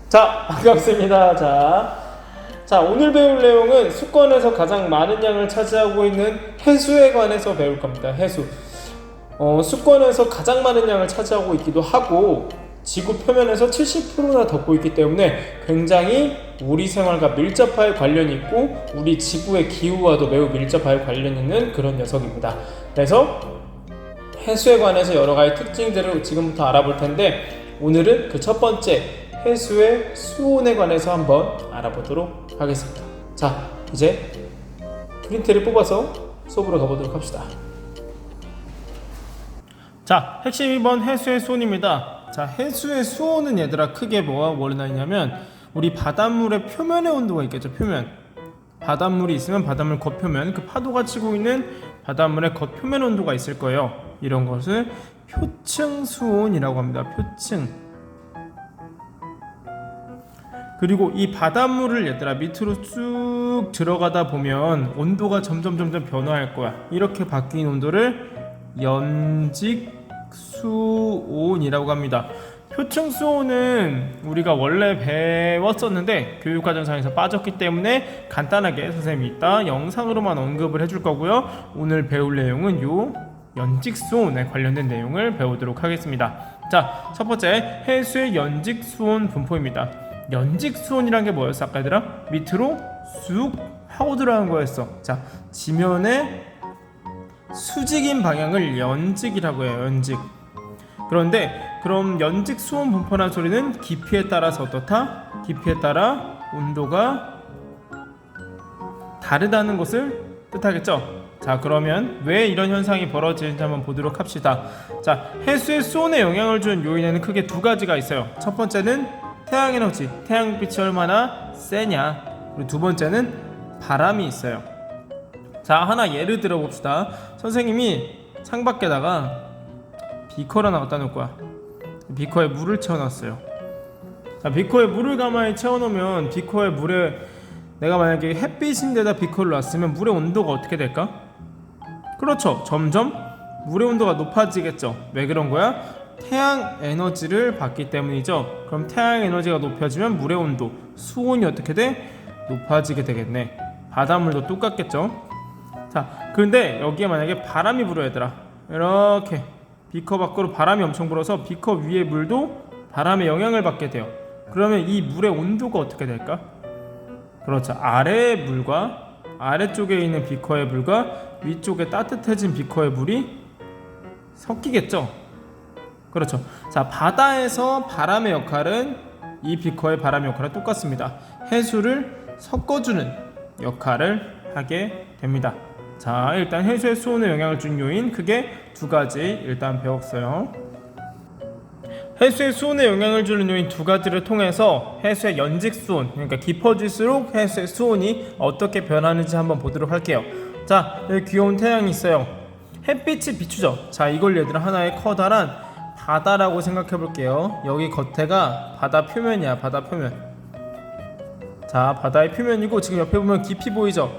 자, 반갑습니다. 자, 오늘 배울 내용은 수권에서 가장 많은 양을 차지하고 있는 해수에 관해서 배울 겁니다. 해수. 수권에서 가장 많은 양을 차지하고 있기도 하고 지구 표면에서 70%나 덮고 있기 때문에 굉장히 우리 생활과 밀접하게 관련이 있고 우리 지구의 기후와도 매우 밀접하게 관련 있는 그런 녀석입니다. 그래서 해수에 관해서 여러 가지 특징들을 지금부터 알아볼 텐데 오늘은 그 첫 번째 해수의 수온에 관해서 한번 알아보도록 하겠습니다. 자, 이제 프린트를 뽑아서 수업으로 가보도록 합시다. 자, 핵심 2번 해수의 수온입니다. 자, 해수의 수온은 얘들아 크게 뭐가 원하냐면 우리 바닷물의 표면의 온도가 있겠죠. 표면. 바닷물이 있으면 바닷물 겉표면, 그 파도가 치고 있는 바닷물의 겉표면 온도가 있을 거예요. 이런 것을 표층 수온이라고 합니다. 표층. 그리고 이 바닷물을 얘들아 밑으로 쭉 들어가다 보면 온도가 점점 변화할 거야. 이렇게 바뀐 온도를 연직수온이라고 합니다. 표층수온은 우리가 원래 배웠었는데 교육과정상에서 빠졌기 때문에 간단하게 선생님이 이따 영상으로만 언급을 해줄 거고요. 오늘 배울 내용은 요 연직수온에 관련된 내용을 배우도록 하겠습니다. 자, 첫 번째 해수의 연직수온 분포입니다. 연직수온이란 게 뭐였어? 아까 얘들아? 밑으로 쑥 하고 들어간 거였어. 자, 지면의 수직인 방향을 연직이라고 해요. 연직. 그런데 그럼 연직 수온 분포라는 소리는 깊이에 따라서 어떻다? 깊이에 따라 온도가 다르다는 것을 뜻하겠죠? 자, 그러면 왜 이런 현상이 벌어지는지 한번 보도록 합시다. 자, 해수의 수온에 영향을 주는 요인에는 크게 두 가지가 있어요. 첫 번째는 태양에너지, 태양빛이 얼마나 세냐. 그리고 두 번째는 바람이 있어요. 자, 하나 예를 들어 봅시다. 선생님이 창밖에다가 비커를 하나 갖다 놓을 거야. 비커에 물을 채워놨어요. 자, 비커에 물을 가만히 채워놓으면 비커에 물에 내가 만약에 햇빛인데다 비커를 놨으면 물의 온도가 어떻게 될까? 그렇죠. 점점 물의 온도가 높아지겠죠. 왜 그런 거야? 태양 에너지를 받기 때문이죠. 그럼 태양 에너지가 높아지면 물의 온도, 수온이 어떻게 돼? 높아지게 되겠네. 바닷물도 똑같겠죠. 자, 그런데 여기에 만약에 바람이 불어야 얘들아. 이렇게 비커 밖으로 바람이 엄청 불어서 비커 위의 물도 바람의 영향을 받게 돼요. 그러면 이 물의 온도가 어떻게 될까? 그렇죠. 아래의 물과 아래쪽에 있는 비커의 물과 위쪽에 따뜻해진 비커의 물이 섞이겠죠. 그렇죠. 자, 바다에서 바람의 역할은 이 비커의 바람의 역할과 똑같습니다. 해수를 섞어주는 역할을 하게 됩니다. 자, 일단 해수의 수온에 영향을 준 요인 크게 두 가지 일단 배웠어요. 해수의 수온에 영향을 주는 요인 두 가지를 통해서 해수의 연직 수온, 그러니까 깊어질수록 해수의 수온이 어떻게 변하는지 한번 보도록 할게요. 자, 여기 귀여운 태양이 있어요. 햇빛이 비추죠. 자, 이걸 얘들아 하나의 커다란 바다라고 생각해 볼게요. 여기 겉에가 바다 표면이야. 바다 표면. 자, 바다의 표면이고 지금 옆에 보면 깊이 보이죠.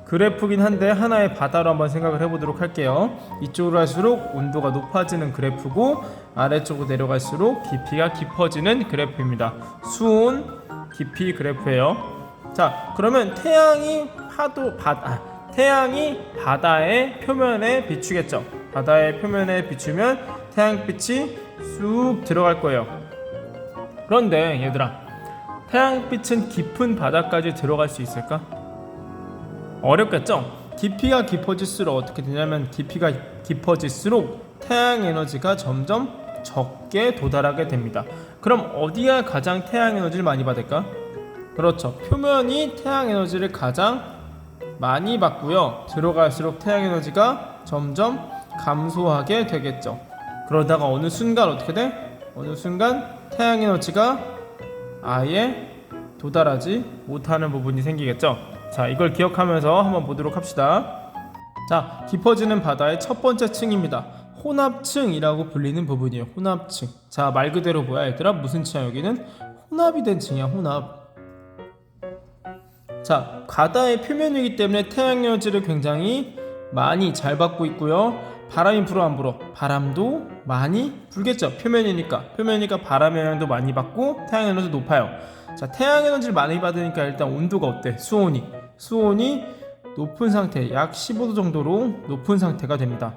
그래프긴 한데 하나의 바다로 한번 생각을 해보도록 할게요. 이쪽으로 갈수록 온도가 높아지는 그래프고 아래쪽으로 내려갈수록 깊이가 깊어지는 그래프입니다. 수온 깊이 그래프예요. 자, 그러면 태양이 바다의 표면에 비추겠죠. 바다의 표면에 비추면 태양빛이 쑥 들어갈 거예요. 그런데 얘들아, 태양빛은 깊은 바다까지 들어갈 수 있을까? 어렵겠죠? 깊이가 깊어질수록 어떻게 되냐면 깊이가 깊어질수록 태양 에너지가 점점 적게 도달하게 됩니다. 그럼 어디가 가장 태양 에너지를 많이 받을까? 그렇죠. 표면이 태양 에너지를 가장 많이 받고요. 들어갈수록 태양 에너지가 점점 감소하게 되겠죠. 그러다가 어느 순간 어떻게 돼? 어느 순간 태양 에너지가 아예 도달하지 못하는 부분이 생기겠죠. 자, 이걸 기억하면서 한번 보도록 합시다. 자, 깊어지는 바다의 첫 번째 층입니다. 혼합층이라고 불리는 부분이에요. 혼합층. 자, 말 그대로 뭐야 얘들아? 무슨 층이야? 여기는 혼합이 된 층이야. 혼합. 자, 바다의 표면이기 때문에 태양 에너지를 굉장히 많이 잘 받고 있고요. 바람이 불어 안 불어? 바람도 많이 불겠죠. 표면이니까 바람의 영향도 많이 받고 태양 에너지도 높아요. 자, 태양 에너지를 많이 받으니까 일단 온도가 어때? 수온이 높은 상태, 약 15도 정도로 높은 상태가 됩니다.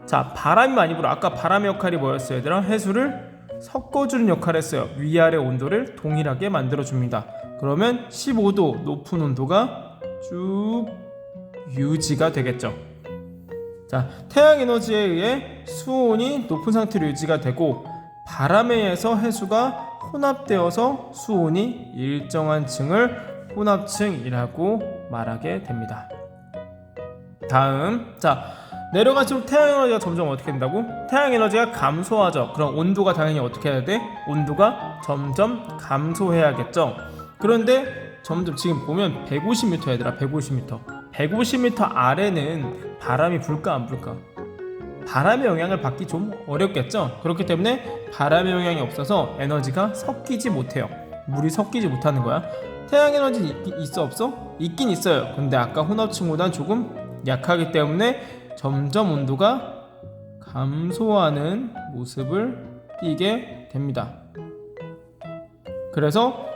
자, 바람이 많이 불어. 아까 바람의 역할이 뭐였어요, 얘들아? 해수를 섞어주는 역할을 했어요. 위아래 온도를 동일하게 만들어줍니다. 그러면 15도 높은 온도가 쭉 유지가 되겠죠. 자, 태양 에너지에 의해 수온이 높은 상태로 유지가 되고 바람에 의해서 해수가 혼합되어서 수온이 일정한 층을 혼합층이라고 말하게 됩니다. 다음, 자, 내려갈수록 태양 에너지가 점점 어떻게 된다고? 태양 에너지가 감소하죠. 그럼 온도가 당연히 어떻게 해야 돼? 온도가 점점 감소해야겠죠. 그런데 점점 지금 보면 150m 얘들아, 150m 아래는 바람이 불까 안 불까? 바람의 영향을 받기 좀 어렵겠죠. 그렇기 때문에 바람의 영향이 없어서 에너지가 섞이지 못해요. 물이 섞이지 못하는 거야. 태양 에너지 있어 없어? 있긴 있어요. 근데 아까 혼합층보단 조금 약하기 때문에 점점 온도가 감소하는 모습을 띠게 됩니다. 그래서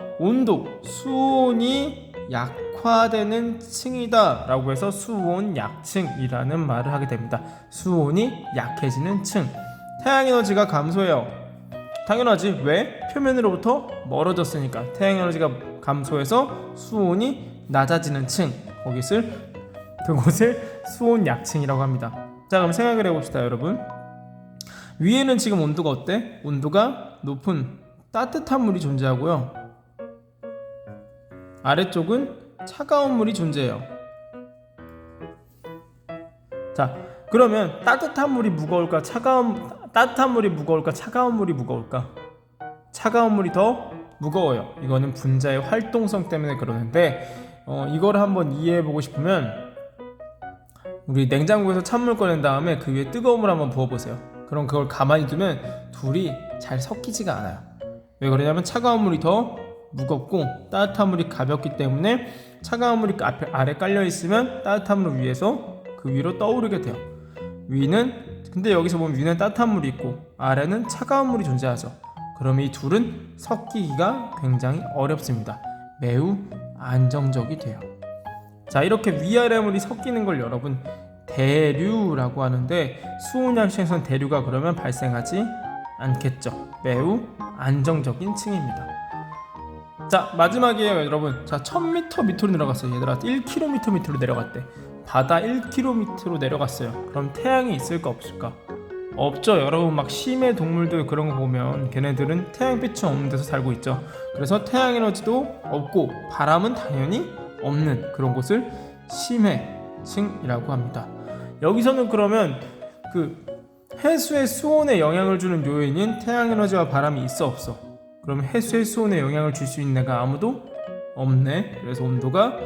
수온이 약화되는 층이다 라고 해서 수온 약층이라는 말을 하게 됩니다. 수온이 약해지는 층. 태양 에너지가 감소해요. 당연하지. 왜? 표면으로부터 멀어졌으니까. 태양 에너지가 감소해서 수온이 낮아지는 층. 그곳을 수온 약층이라고 합니다. 자, 그럼 생각을 해봅시다, 여러분. 위에는 지금 온도가 어때? 온도가 높은 따뜻한 물이 존재하고요. 아래쪽은 차가운 물이 존재해요. 자, 그러면 따뜻한 물이 무거울까? 따뜻한 물이 무거울까? 차가운 물이 무거울까? 차가운 물이 더 무거워요. 이거는 분자의 활동성 때문에 그러는데 이걸 한번 이해해보고 싶으면 우리 냉장고에서 찬물 꺼낸 다음에 그 위에 뜨거운 물 한번 부어보세요. 그럼 그걸 가만히 두면 둘이 잘 섞이지가 않아요. 왜 그러냐면 차가운 물이 더 무겁고 따뜻한 물이 가볍기 때문에 차가운 물이 아래 깔려 있으면 따뜻한 물 위에서 그 위로 떠오르게 돼요. 근데 여기서 보면 위는 따뜻한 물이 있고 아래는 차가운 물이 존재하죠. 그럼 이 둘은 섞이기가 굉장히 어렵습니다. 매우 안정적이 돼요. 자, 이렇게 위아래 물이 섞이는 걸 여러분 대류라고 하는데 수온 약층에서는 대류가 그러면 발생하지 않겠죠. 매우 안정적인 층입니다. 자, 마지막이에요, 여러분. 자, 1000m 밑으로 내려갔어요. 얘들아, 1km 밑으로 내려갔대. 바다 1km로 내려갔어요. 그럼 태양이 있을까 없을까? 없죠. 여러분, 막 심해 동물들 그런 거 보면 걔네들은 태양빛이 없는 데서 살고 있죠. 그래서 태양 에너지도 없고 바람은 당연히 없는 그런 곳을 심해층이라고 합니다. 여기서는 그러면 그 해수의 수온에 영향을 주는 요인인 태양 에너지와 바람이 있어 없어? 그럼 해수의 수온에 영향을 줄 수 있는 애가 아무도 없네. 그래서 온도가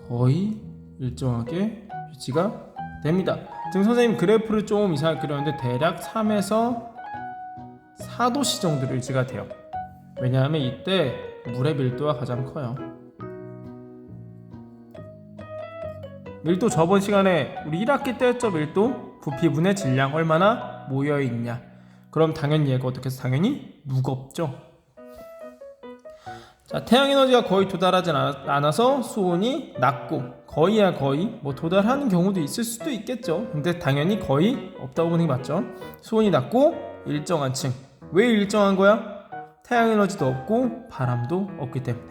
거의 일정하게 유지가 됩니다. 지금 선생님 그래프를 좀 이상하게 그렸는데 대략 3에서 4도씨 정도로 유지가 돼요. 왜냐하면 이때 물의 밀도가 가장 커요. 밀도 저번 시간에 우리 1학기 때 했죠. 밀도 부피분의 질량 얼마나 모여있냐. 그럼 당연히 얘가 어떻게 해서 당연히 무겁죠. 자, 태양 에너지가 거의 도달하지 않아서 수온이 낮고 거의야 거의 뭐 도달하는 경우도 있을 수도 있겠죠. 근데 당연히 거의 없다고 보는 게 맞죠. 수온이 낮고 일정한 층. 왜 일정한 거야? 태양 에너지도 없고 바람도 없기 때문에.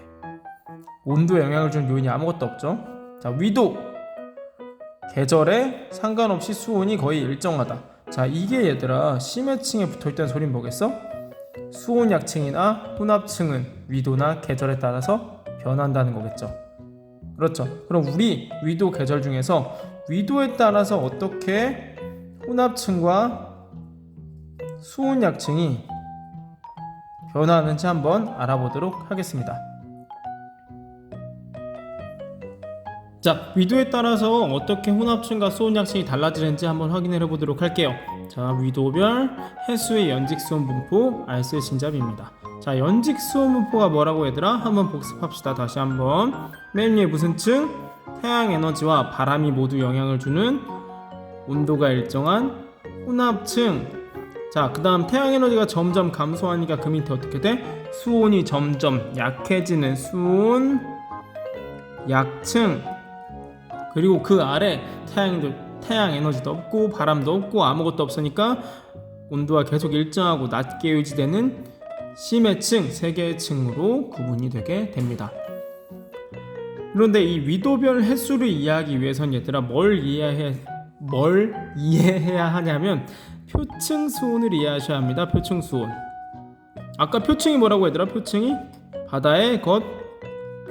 온도에 영향을 주는 요인이 아무것도 없죠. 자, 위도. 계절에 상관없이 수온이 거의 일정하다. 자, 이게 얘들아 심해층에 붙어있다는 소리는 뭐겠어? 수온 약층이나 혼합층은 위도나 계절에 따라서 변한다는 거겠죠. 그렇죠. 그럼 우리 위도 계절 중에서 위도에 따라서 어떻게 혼합층과 수온 약층이 변하는지 한번 알아보도록 하겠습니다. 자, 위도에 따라서 어떻게 혼합층과 수온 약층이 달라지는지 한번 확인을 해보도록 할게요. 자, 위도별 해수의 연직수온 분포 알쓸 신잡입니다. 자, 연직수온 분포가 뭐라고 얘들아? 한번 복습합시다. 다시 한번. 맨 위에 무슨 층? 태양 에너지와 바람이 모두 영향을 주는 온도가 일정한 혼합층. 자, 그 다음 태양 에너지가 점점 감소하니까 그 밑에 어떻게 돼? 수온이 점점 약해지는 수온 약층. 그리고 그 아래 태양 에너지도 없고 바람도 없고 아무것도 없으니까 온도가 계속 일정하고 낮게 유지되는 심해층, 세 개의 층으로 구분이 되게 됩니다. 그런데 이 위도별 횟수를 이해하기 위해선 얘들아 뭘 이해해야 하냐면 표층 수온을 이해하셔야 합니다. 표층 수온. 아까 표층이 뭐라고 얘들아? 표층이 바다의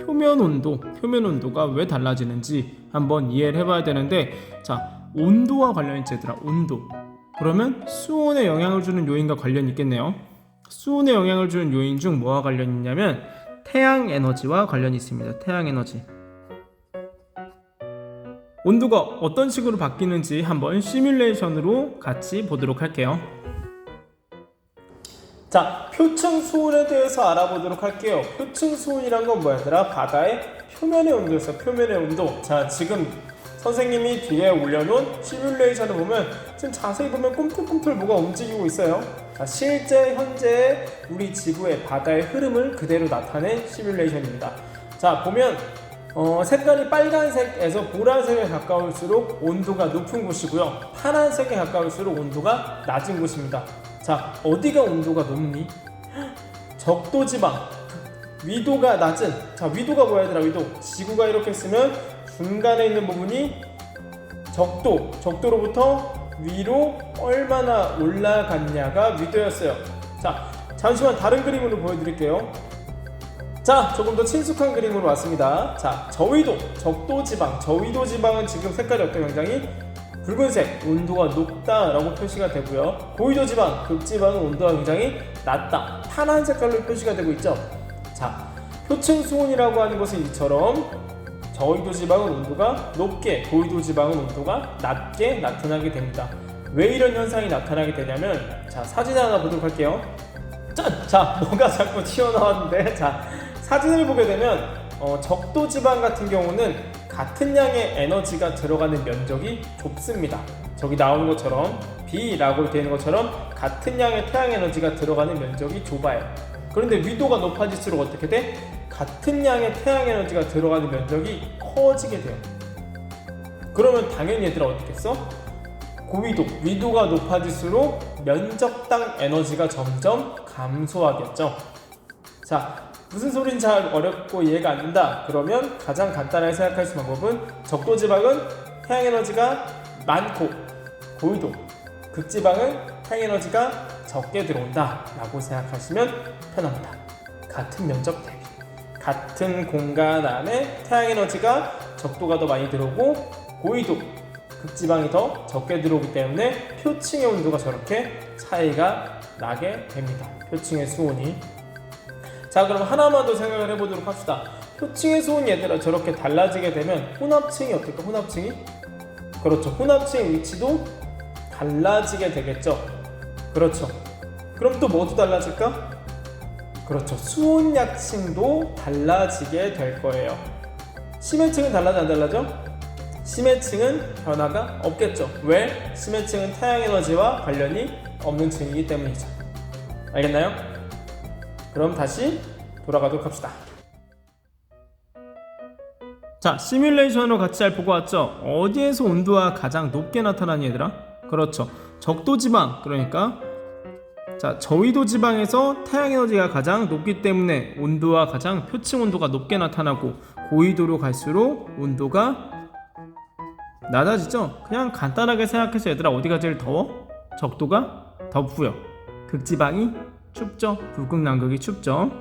표면 온도가 왜 달라지는지 한번 이해를 해봐야 되는데, 자, 온도와 관련이 있지 얘들아. 온도. 그러면 수온에 영향을 주는 요인과 관련이 있겠네요. 수온에 영향을 주는 요인 중 뭐와 관련이 있냐면 태양 에너지와 관련이 있습니다. 태양 에너지. 온도가 어떤 식으로 바뀌는지 한번 시뮬레이션으로 같이 보도록 할게요. 자, 표층 수온에 대해서 알아보도록 할게요. 표층 수온이란 건 뭐야 얘들아? 바다의 표면의 온도였어. 표면의 온도. 자, 지금 선생님이 뒤에 올려놓은 시뮬레이션을 보면 지금 자세히 보면 꿈틀꿈틀 뭐가 움직이고 있어요. 자, 실제 현재 우리 지구의 바다의 흐름을 그대로 나타낸 시뮬레이션입니다. 자, 보면 색깔이 빨간색에서 보라색에 가까울수록 온도가 높은 곳이고요. 파란색에 가까울수록 온도가 낮은 곳입니다. 자, 어디가 온도가 높니? 적도지방, 위도가 낮은. 자, 위도가 뭐야 얘들아? 위도. 지구가 이렇게 있으면 중간에 있는 부분이 적도로부터 위로 얼마나 올라갔냐가 위도였어요. 자, 잠시만 다른 그림으로 보여드릴게요. 자, 조금 더 친숙한 그림으로 왔습니다. 자, 저위도, 적도지방, 저위도지방은 지금 색깔이 어때요? 굉장히 붉은색, 온도가 높다라고 표시가 되고요. 고위도지방, 극지방은 온도가 굉장히 낮다, 파란 색깔로 표시가 되고 있죠. 자, 표층 수온이라고 하는 것은 이처럼 저위도 지방은 온도가 높게, 고위도 지방은 온도가 낮게 나타나게 됩니다. 왜 이런 현상이 나타나게 되냐면, 자, 사진 하나 보도록 할게요. 짠! 자, 뭐가 자꾸 튀어나왔는데, 자, 사진을 보게 되면 적도 지방 같은 경우는 같은 양의 에너지가 들어가는 면적이 좁습니다. 저기 나오는 것처럼 B라고 되어 있는 것처럼 같은 양의 태양 에너지가 들어가는 면적이 좁아요. 그런데 위도가 높아질수록 어떻게 돼? 같은 양의 태양 에너지가 들어가는 면적이 커지게 돼요. 그러면 당연히 얘들아 어떻게 써? 고위도, 위도가 높아질수록 면적당 에너지가 점점 감소하겠죠. 자, 무슨 소린지 잘 어렵고 이해가 안 된다. 그러면 가장 간단하게 생각할 수 있는 방법은 적도지방은 태양 에너지가 많고 고위도, 극지방은 태양 에너지가 적게 들어온다 라고 생각하시면 편합니다. 같은 면적 대비, 같은 공간 안에 태양 에너지가 적도가 더 많이 들어오고 고위도, 극지방이 더 적게 들어오기 때문에 표층의 온도가 저렇게 차이가 나게 됩니다. 표층의 수온이. 자, 그럼 하나만 더 생각을 해보도록 합시다. 표층의 수온이 얘들아 저렇게 달라지게 되면 혼합층이 어떨까? 혼합층이? 그렇죠. 혼합층의 위치도 달라지게 되겠죠. 그렇죠. 그럼 또 뭐도 달라질까? 그렇죠. 수온 약층도 달라지게 될 거예요. 심해층은 달라져 안 달라져? 심해층은 변화가 없겠죠. 왜? 심해층은 태양 에너지와 관련이 없는 층이기 때문이죠. 알겠나요? 그럼 다시 돌아가도록 합시다. 자, 시뮬레이션으로 같이 잘 보고 왔죠? 어디에서 온도가 가장 높게 나타나니 얘들아? 그렇죠. 적도지방, 그러니까 자, 저위도지방에서 태양 에너지가 가장 높기 때문에 온도가 가장 표층 온도가 높게 나타나고 고위도로 갈수록 온도가 낮아지죠? 그냥 간단하게 생각해서 얘들아 어디가 제일 더워? 적도가 덥고요. 극지방이 춥죠? 북극 남극이 춥죠?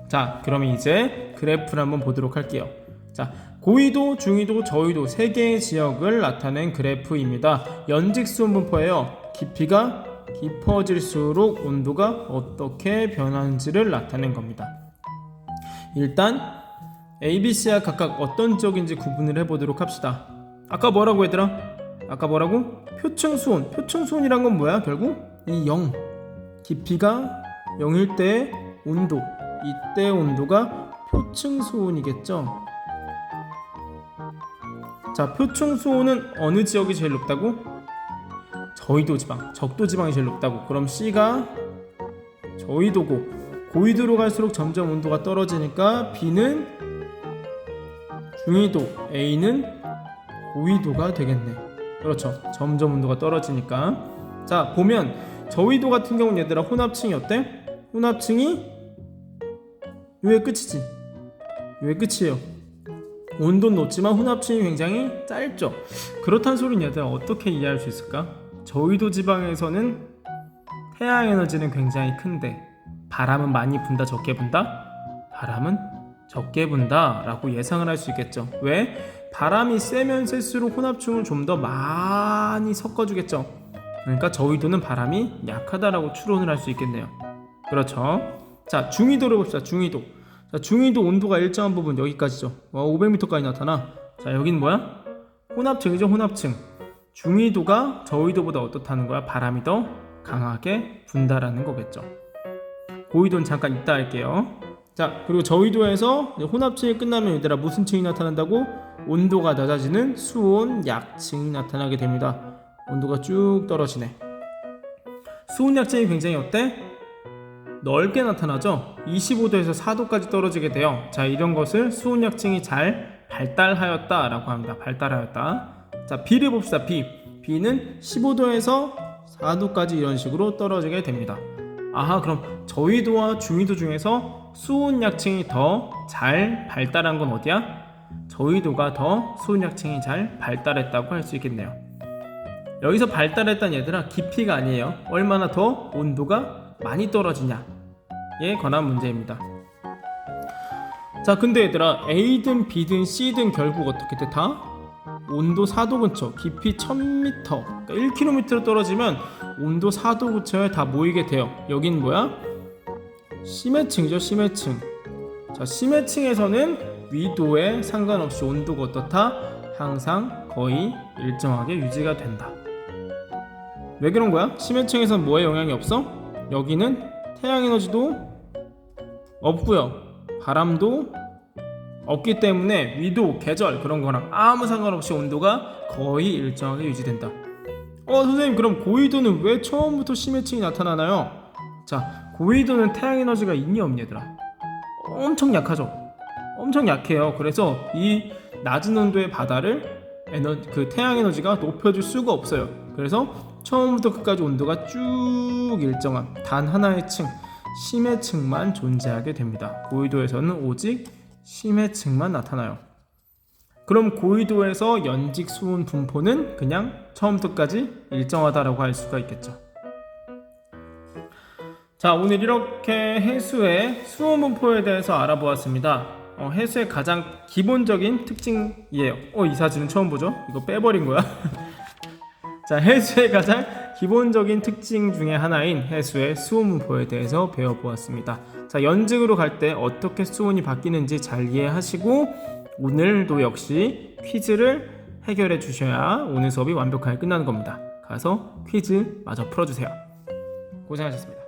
자, 그러면 이제 그래프를 한번 보도록 할게요. 자, 고위도, 중위도, 저위도 세 개의 지역을 나타낸 그래프입니다. 연직수온 분포예요. 깊이가 깊어질수록 온도가 어떻게 변하는지를 나타낸 겁니다. 일단 A, B, C가 각각 어떤 지역인지 구분을 해보도록 합시다. 아까 뭐라고 얘들아? 아까 뭐라고? 표층수온. 표층수온이란 건 뭐야? 결국 이 0, 깊이가 0일 때의 온도, 이때 온도가 표층수온이겠죠. 자, 표층수온은 어느 지역이 제일 높다고? 저위도 지방, 적도 지방이 제일 높다고. 그럼 C가 저위도고, 고위도로 갈수록 점점 온도가 떨어지니까 B는 중위도, A는 고위도가 되겠네. 그렇죠. 점점 온도가 떨어지니까. 자, 보면 저위도 같은 경우는 얘들아 혼합층이 어때? 혼합층이 요게 끝이지. 요게 끝이에요. 온도는 높지만 혼합층이 굉장히 짧죠. 그렇다는 소리는 얘들아 어떻게 이해할 수 있을까? 저위도 지방에서는 태양 에너지는 굉장히 큰데 바람은 많이 분다, 적게 분다? 바람은 적게 분다 라고 예상을 할 수 있겠죠. 왜? 바람이 세면 셀수록 혼합층을 좀 더 많이 섞어주겠죠. 그러니까 저위도는 바람이 약하다라고 추론을 할 수 있겠네요. 그렇죠. 자, 중위도를 봅시다. 중위도. 자, 중위도 온도가 일정한 부분 여기까지죠. 500m까지 나타나. 자, 여긴 뭐야? 혼합층이죠. 혼합층. 중위도가 저위도보다 어떻다는 거야? 바람이 더 강하게 분다라는 거겠죠. 고위도는 잠깐 이따 할게요. 자, 그리고 저위도에서 혼합층이 끝나면 얘들아 무슨 층이 나타난다고? 온도가 낮아지는 수온 약층이 나타나게 됩니다. 온도가 쭉 떨어지네. 수온 약층이 굉장히 어때? 넓게 나타나죠. 25도에서 4도까지 떨어지게 돼요. 자, 이런 것을 수온 약층이 잘 발달하였다 라고 합니다. 발달하였다. 자, B를 봅시다. B는 15도에서 4도까지 이런 식으로 떨어지게 됩니다. 아하, 그럼 저위도와 중위도 중에서 수온 약층이 더 잘 발달한 건 어디야? 저위도가 더 수온 약층이 잘 발달했다고 할 수 있겠네요. 여기서 발달했다는 얘들아 깊이가 아니에요. 얼마나 더 온도가 많이 떨어지냐에 관한 문제입니다. 자, 근데 얘들아 A든 B든 C든 결국 어떻게 돼? 다 온도 4도 근처, 깊이 1000m, 그러니까 1km로 떨어지면 온도 4도 근처에 다 모이게 돼요. 여긴 뭐야? 심해층이죠. 심해층. 자, 심해층에서는 위도에 상관없이 온도가 어떻다? 항상 거의 일정하게 유지가 된다. 왜 그런 거야? 심해층에서는 뭐에 영향이 없어? 여기는 태양 에너지도 없고요, 바람도 없기 때문에 위도, 계절 그런 거랑 아무 상관없이 온도가 거의 일정하게 유지된다. 선생님, 그럼 고위도는 왜 처음부터 심해층이 나타나나요? 자, 고위도는 태양 에너지가 있니 없니 얘들아? 엄청 약하죠. 엄청 약해요. 그래서 이 낮은 온도의 바다를 태양 에너지가 높여줄 수가 없어요. 그래서 처음부터 끝까지 온도가 쭉 일정한 단 하나의 층, 심해층만 존재하게 됩니다. 고위도에서는 오직 심해층만 나타나요. 그럼 고위도에서 연직 수온 분포는 그냥 처음부터까지 일정하다라고 할 수가 있겠죠. 자, 오늘 이렇게 해수의 수온 분포에 대해서 알아보았습니다. 해수의 가장 기본적인 특징이에요. 이 사진은 처음 보죠? 이거 빼버린 거야. 자, 해수의 가장 기본적인 특징 중에 하나인 해수의 수온 분포에 대해서 배워보았습니다. 자, 연직으로 갈 때 어떻게 수온이 바뀌는지 잘 이해하시고 오늘도 역시 퀴즈를 해결해 주셔야 오늘 수업이 완벽하게 끝나는 겁니다. 가서 퀴즈 마저 풀어주세요. 고생하셨습니다.